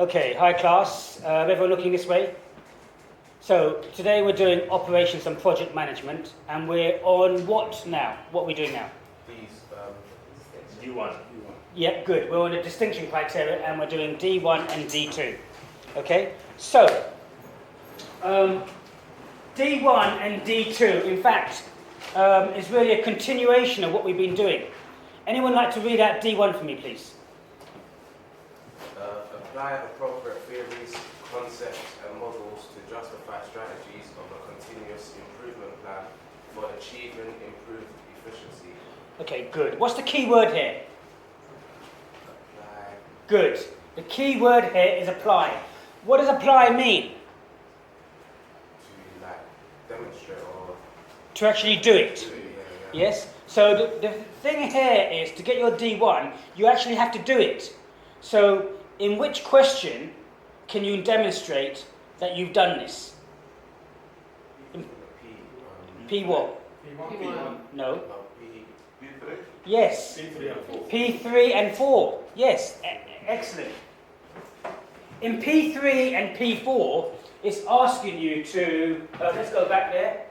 Okay, hi class. Everyone looking this way? So, today we're doing operations and project management, and we're on what now? What are we doing now? D1. Yeah, good. We're on the distinction criteria, and we're doing D1 and D2. Okay? So, D1 and D2, in fact, is really a continuation of what we've been doing. Anyone like to read out D1 for me, please? Apply appropriate theories, concepts and models to justify strategies of a continuous improvement plan for achieving improved efficiency. Okay, good. What's the key word here? Apply. Good. The key word here is apply. What does apply mean? To demonstrate or To actually do it. yeah. Yes? So the thing here is, to get your D1, you actually have to do it. So, in which question can you demonstrate that you've done this? P what? P1. No. P3. Yes. P3 and 4. P3 and 4. Yes. Excellent. In P3 and P4, it's asking you to... let's go back there.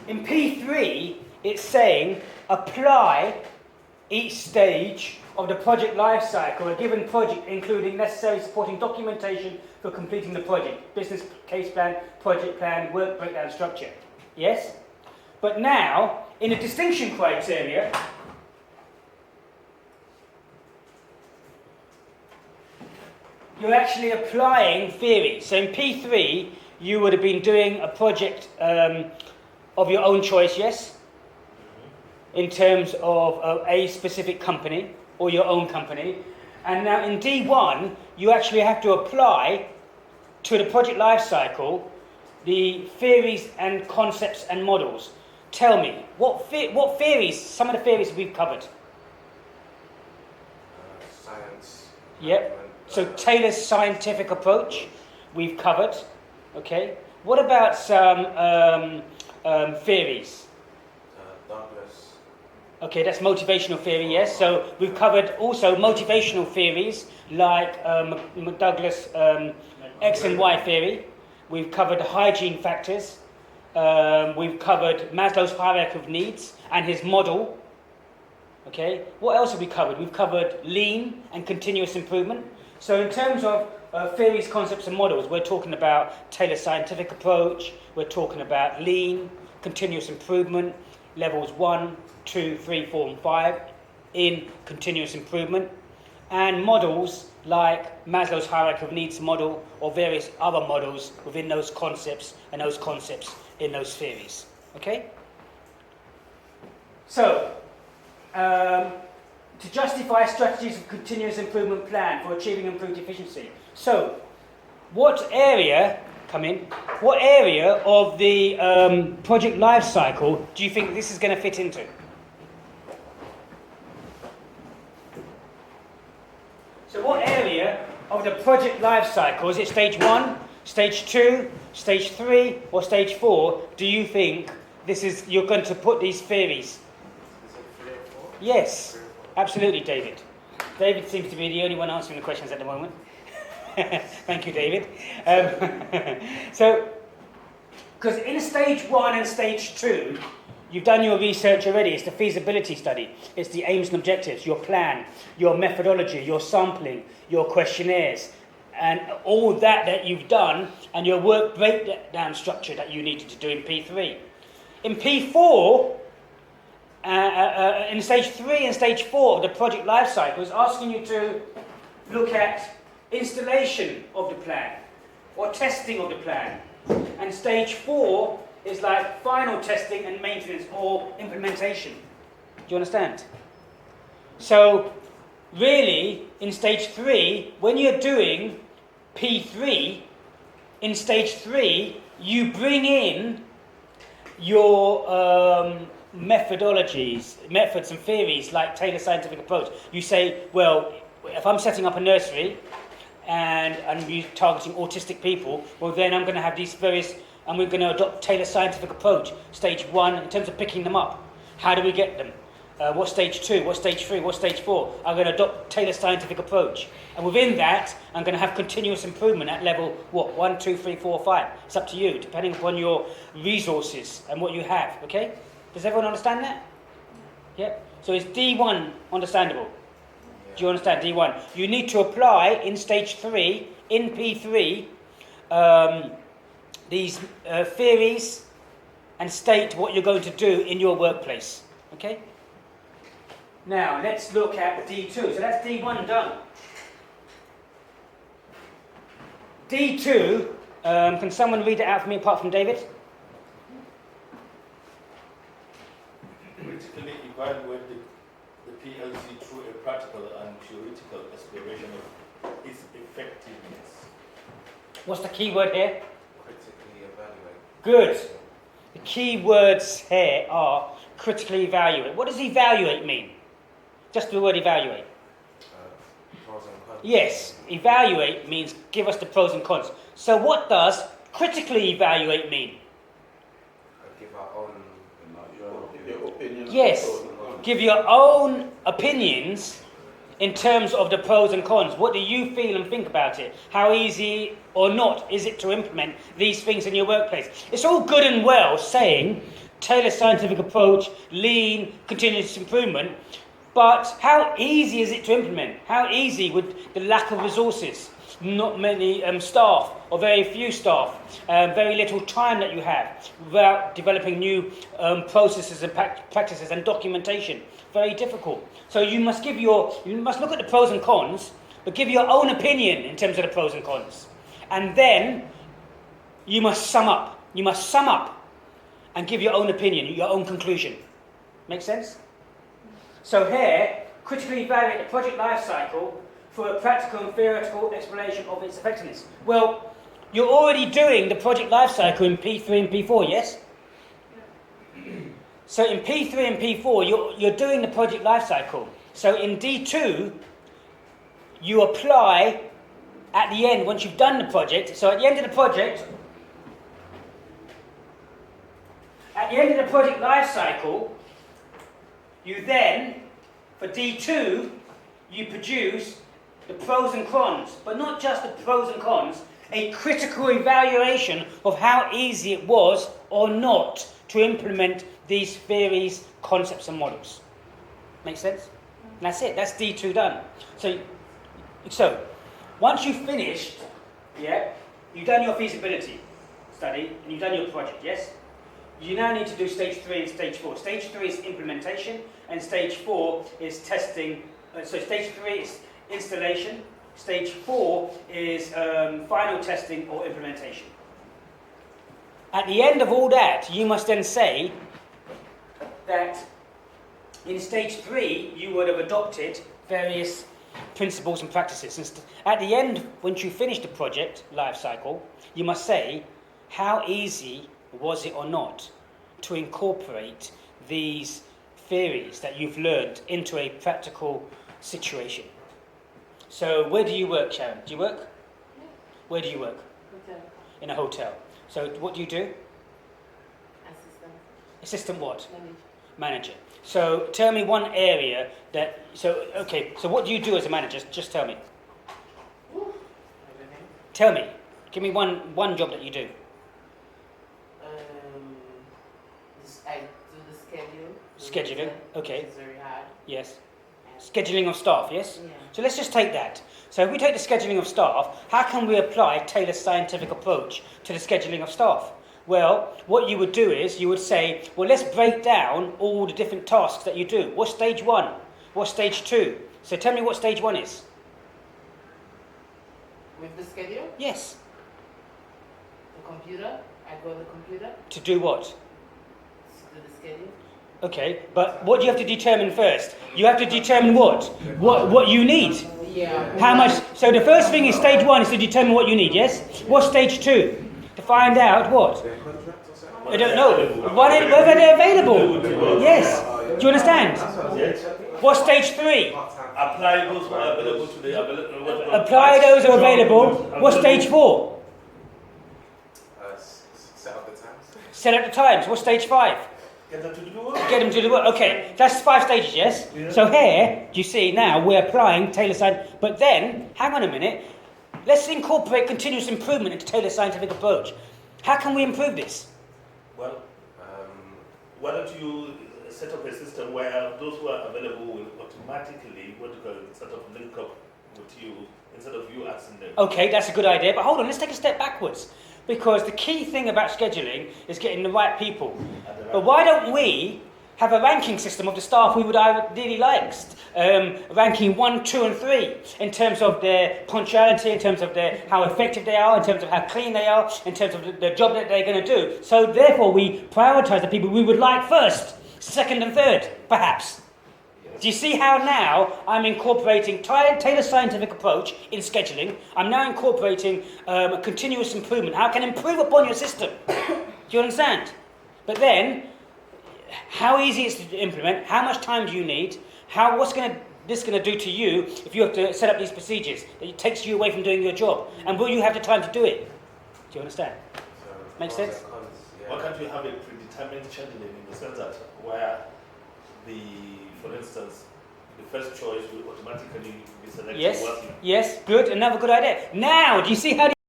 In P3, it's saying apply each stage of the project life cycle, a given project, including necessary supporting documentation for completing the project, business case plan, project plan, work breakdown structure. Yes? But now, in the distinction criteria, you're actually applying theory. So in P3, you would have been doing a project of your own choice, yes? In terms of a specific company or your own company. And now in D1, you actually have to apply to the project life cycle the theories and concepts and models. Tell me, what theories, some of the theories we've covered? Science. Yep. So Taylor's scientific approach, we've covered. Okay. What about some theories? Douglas. Okay, that's motivational theory, yes. So we've covered also motivational theories like Douglas X and Y theory. We've covered hygiene factors. We've covered Maslow's hierarchy of needs and his model. Okay, what else have we covered? We've covered lean and continuous improvement. So in terms of theories, concepts and models, we're talking about Taylor's scientific approach, we're talking about lean, continuous improvement, levels 1, 2, 3, 4 and 5 in continuous improvement, and models like Maslow's hierarchy of needs model or various other models within those concepts and those concepts in those theories. Okay? So, to justify strategies of continuous improvement plan for achieving improved efficiency. So, what area of the project life cycle do you think this is going to fit into? So what area of the project life cycle, is it stage 1, stage 2, stage 3 or stage 4, do you think you're going to put these theories? Is it 3 or 4? Yes, 3 or 4. absolutely, David. David seems to be the only one answering the questions at the moment. Thank you, David. So, because in stage 1 and stage 2, you've done your research already. It's the feasibility study. It's the aims and objectives, your plan, your methodology, your sampling, your questionnaires, and all that you've done, and your work breakdown structure that you needed to do in P3. In P4, in stage 3 and stage 4 of the project life cycle, is asking you to look at installation of the plan or testing of the plan. And stage 4 is like final testing and maintenance or implementation. Do you understand? So, really, in stage 3, when you're doing P3, in stage 3, you bring in your methods and theories like Taylor's scientific approach. You say, well, if I'm setting up a nursery and I'm targeting autistic people, well then I'm going to have these various and we're going to adopt tailored scientific approach. Stage 1, in terms of picking them up. How do we get them? What stage 2? What stage 3? What stage 4? I'm going to adopt tailored scientific approach. And within that, I'm going to have continuous improvement at level, what, 1, 2, 3, 4, 5. It's up to you, depending upon your resources and what you have, okay? Does everyone understand that? Yeah? So is D1 understandable? Do you understand D1? You need to apply in stage 3, in P3, these theories and state what you're going to do in your workplace, okay? Now, let's look at D2. So that's D1 done. D2, can someone read it out for me apart from David? Critically evaluate the PLC through a practical and theoretical exploration of its effectiveness. What's the key word here? Critically evaluate. Good. The key words here are critically evaluate. What does evaluate mean? Just the word evaluate. Pros and cons. Yes, evaluate means give us the pros and cons. So what does critically evaluate mean? Give our own Your opinion. Yes, give your own opinions in terms of the pros and cons. What do you feel and think about it? How easy or not is it to implement these things in your workplace? It's all good and well saying tailored scientific approach, lean, continuous improvement, but how easy is it to implement? How easy with the lack of resources, not many staff or very few staff, very little time that you have without developing new processes and practices and documentation? Very difficult. So you must look at the pros and cons, but give your own opinion in terms of the pros and cons. And then you must sum up. You must sum up and give your own opinion, your own conclusion. Make sense? So here, critically evaluate the project life cycle for a practical and theoretical explanation of its effectiveness. Well, you're already doing the project life cycle in P3 and P4, yes? So in P3 and P4, you're doing the project life cycle. So in D2, you apply at the end, once you've done the project, so at the end of the project life cycle, you then, for D2, you produce the pros and cons, but not just the pros and cons, a critical evaluation of how easy it was or not to implement these theories, concepts and models. Make sense? And that's it, that's D2 done. So once you've finished, you've done your feasibility study and you've done your project, yes? You now need to do stage 3 and stage 4. Stage 3 is implementation and stage 4 is testing. So stage 3 is installation. Stage 4 is final testing or implementation. At the end of all that, you must then say that in stage 3, you would have adopted various principles and practices. And at the end, once you finish the project life cycle, you must say, how easy was it or not to incorporate these theories that you've learned into a practical situation? So where do you work, Sharon? Do you work? Yeah. Where do you work? Hotel. In a hotel. So what do you do? Assistant. Assistant what? Manager. Manager. So tell me one area that, so what do you do as a manager? Just tell me. Everything. Tell me. Give me one job that you do. I do the schedule. Scheduling, okay. Which is very hard. Yes. And Scheduling of staff, yes? Yeah. So let's just take that. So if we take the scheduling of staff, how can we apply tailored scientific approach to the scheduling of staff? Well, what you would do is, you would say, well, let's break down all the different tasks that you do. What's stage 1? What's stage 2? So tell me what stage 1 is. With the schedule, Yes. the computer, I go to the computer To do what? to do the schedule. Okay, but what do you have to determine first? You have to determine what? What you need. Yeah. How much? So the first thing is stage 1 is to determine what you need, yes? What's stage 2? To find out what? Their contract or something? I don't know. Whether they're available. Yes. Do you understand? What's stage 3? Apply those who are available to the available. Apply those who are available. What's stage 4? Set up Set up the times. What's stage 5? Get them to do the work. Get them to do the work. Okay, that's 5 stages, yes? Yeah. So here, do you see now, we're applying Taylor's scientific, but then, hang on a minute, let's incorporate continuous improvement into Taylor's scientific approach. How can we improve this? Well, why don't you set up a system where those who are available will automatically, sort of link up with you instead of you asking them. Okay, that's a good idea, but hold on, let's take a step backwards. Because the key thing about scheduling is getting the right people. But why don't we have a ranking system of the staff we would ideally like? Ranking 1, 2 and 3 in terms of their punctuality, in terms of how effective they are, in terms of how clean they are, in terms of the job that they're going to do. So therefore we prioritise the people we would like first, second and third, perhaps. Do you see how now I'm incorporating Taylor's scientific approach in scheduling? I'm now incorporating a continuous improvement. How can I improve upon your system? Do you understand? But then, how easy is it to implement? How much time do you need? What's this going to do to you if you have to set up these procedures? It takes you away from doing your job. And will you have the time to do it? Do you understand? Makes sense? Why can't you have a predetermined scheduling in the sense that where for instance, the first choice will automatically be selected? Yes, good, another good idea. Now, do you see how